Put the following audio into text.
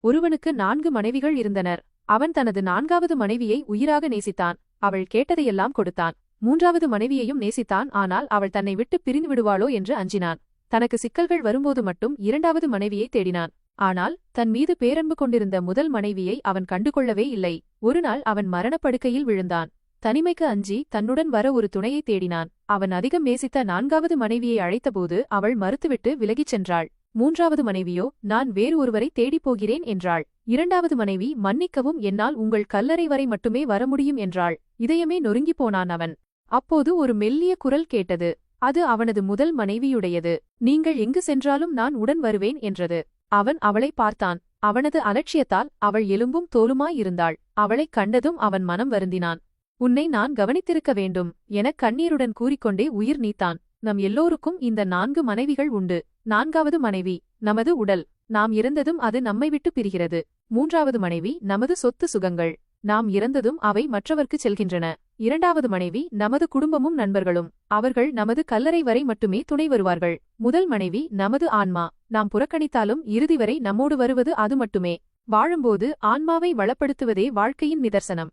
ஒருவனுக்கு 4 மனைவிகள் இருந்தனர். அவன் தனது 4வது மனைவியை உயிராக நேசித்தான். அவள் கேட்டதையெல்லாம் கொடுத்தான். 3வது மனைவியையும் நேசித்தான். ஆனால் அவள் தன்னை விட்டு பிரிந்து விடுவாளோ என்று அஞ்சினான். தனக்கு சிக்கல்கள் வரும்போது மட்டும் 2வது மனைவியை தேடினான். ஆனால் தன் மீது பேரன்பு கொண்டிருந்த முதல் மனைவியை அவன் கண்டுகொள்ளவே இல்லை. ஒருநாள் அவன் மரணப்படுக்கையில் விழுந்தான். தனிமைக்கு அஞ்சி தன்னுடன் வர ஒரு துணையை தேடினான். அவன் அதிகம் நேசித்த 4வது மனைவியை அழைத்தபோது அவள் மறுத்துவிட்டு விலகிச் சென்றாள். 3வது மனைவியோ, நான் வேறு ஒருவரை தேடிப் போகிறேன் என்றாள். 2வது மனைவி, மன்னிக்கவும், என்னால் உங்கள் கல்லறை வரை மட்டுமே வர முடியும் என்றாள். இதயமே நொறுங்கிப் போனான் அவன். அப்போது ஒரு மெல்லிய குரல் கேட்டது. அது அவனது முதல் மனைவியுடையது. நீங்கள் எங்கு சென்றாலும் நான் உடன் வருவேன் என்றது. அவன் அவளை பார்த்தான். அவனது அலட்சியத்தால் அவள் எலும்பும் தோலுமாயிருந்தாள். அவளைக் கண்டதும் அவன் மனம் வருந்தினான். உன்னை நான் கவனித்திருக்க வேண்டும் எனக் கண்ணீருடன் கூறிக்கொண்டே உயிர் நீத்தான். நம் எல்லோருக்கும் இந்த 4 மனைவிகள் உண்டு. 4வது மனைவி நமது உடல். நாம் இறந்ததும் அது நம்மை விட்டு பிரிகிறது. 3வது மனைவி நமது சொத்து சுகங்கள். நாம் இறந்ததும் அவை மற்றவர்க்குச் செல்கின்றன. 2வது மனைவி நமது குடும்பமும் நண்பர்களும். அவர்கள் நமது கல்லறை வரை மட்டுமே துணை வருவார்கள். முதல் மனைவி நமது ஆன்மா. நாம் புறக்கணித்தாலும் இறுதி வரை நம்மோடு வருவது அது மட்டுமே. வாழும்போது ஆன்மாவை வளப்படுத்துவதே வாழ்க்கையின் நிதர்சனம்.